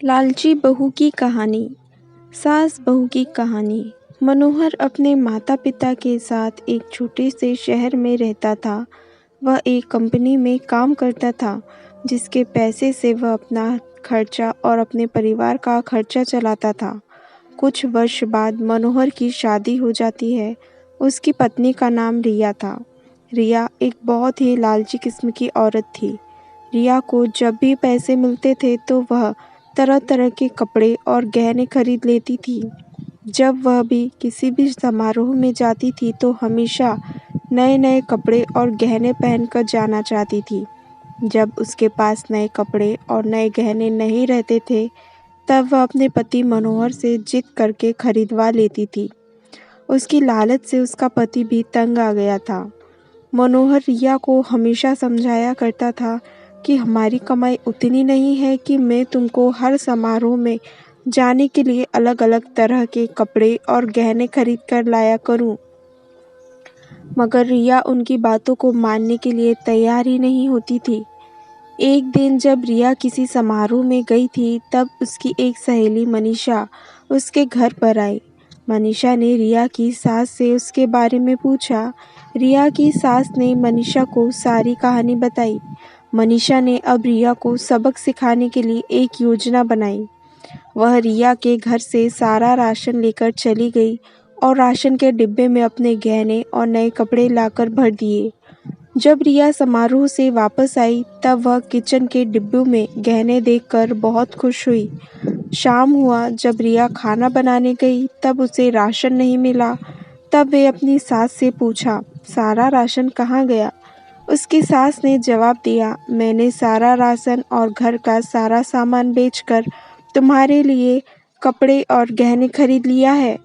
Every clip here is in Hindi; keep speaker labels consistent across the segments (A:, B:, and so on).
A: लालची बहू की कहानी। सास बहू की कहानी। मनोहर अपने माता पिता के साथ एक छोटे से शहर में रहता था। वह एक कंपनी में काम करता था, जिसके पैसे से वह अपना खर्चा और अपने परिवार का खर्चा चलाता था। कुछ वर्ष बाद मनोहर की शादी हो जाती है। उसकी पत्नी का नाम रिया था। रिया एक बहुत ही लालची किस्म की औरत थी। रिया को जब भी पैसे मिलते थे तो वह तरह तरह के कपड़े और गहने खरीद लेती थी। जब वह भी किसी भी समारोह में जाती थी तो हमेशा नए नए कपड़े और गहने पहनकर जाना चाहती थी। जब उसके पास नए कपड़े और नए गहने नहीं रहते थे, तब वह अपने पति मनोहर से जिद करके खरीदवा लेती थी। उसकी लालच से उसका पति भी तंग आ गया था। मनोहर रिया को हमेशा समझाया करता था कि हमारी कमाई उतनी नहीं है कि मैं तुमको हर समारोह में जाने के लिए अलग अलग तरह के कपड़े और गहने खरीद कर लाया करूं। मगर रिया उनकी बातों को मानने के लिए तैयार ही नहीं होती थी। एक दिन जब रिया किसी समारोह में गई थी, तब उसकी एक सहेली मनीषा उसके घर पर आई। मनीषा ने रिया की सास से उसके बारे में पूछा। रिया की सास ने मनीषा को सारी कहानी बताई। मनीषा ने अब रिया को सबक सिखाने के लिए एक योजना बनाई। वह रिया के घर से सारा राशन लेकर चली गई और राशन के डिब्बे में अपने गहने और नए कपड़े लाकर भर दिए। जब रिया समारोह से वापस आई, तब वह किचन के डिब्बों में गहने देखकर बहुत खुश हुई। शाम हुआ, जब रिया खाना बनाने गई, तब उसे राशन नहीं मिला। तब वे अपनी सास से पूछा, सारा राशन कहाँ गया? उसकी सास ने जवाब दिया, मैंने सारा राशन और घर का सारा सामान बेचकर तुम्हारे लिए कपड़े और गहने खरीद लिया है।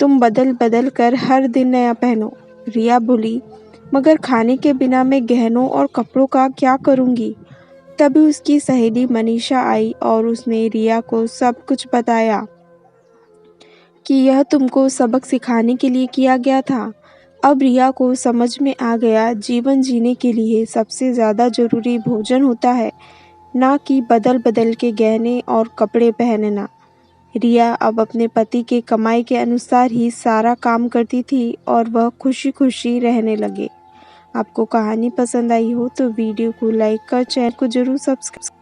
A: तुम बदल बदल कर हर दिन नया पहनो। रिया बोली, मगर खाने के बिना मैं गहनों और कपड़ों का क्या करूँगी? तभी उसकी सहेली मनीषा आई और उसने रिया को सब कुछ बताया कि यह तुमको सबक सिखाने के लिए किया गया था। अब रिया को समझ में आ गया, जीवन जीने के लिए सबसे ज़्यादा ज़रूरी भोजन होता है, ना कि बदल बदल के गहने और कपड़े पहनना। रिया अब अपने पति के कमाई के अनुसार ही सारा काम करती थी और वह खुशी खुशी रहने लगे। आपको कहानी पसंद आई हो तो वीडियो को लाइक कर चैनल को ज़रूर सब्सक्राइब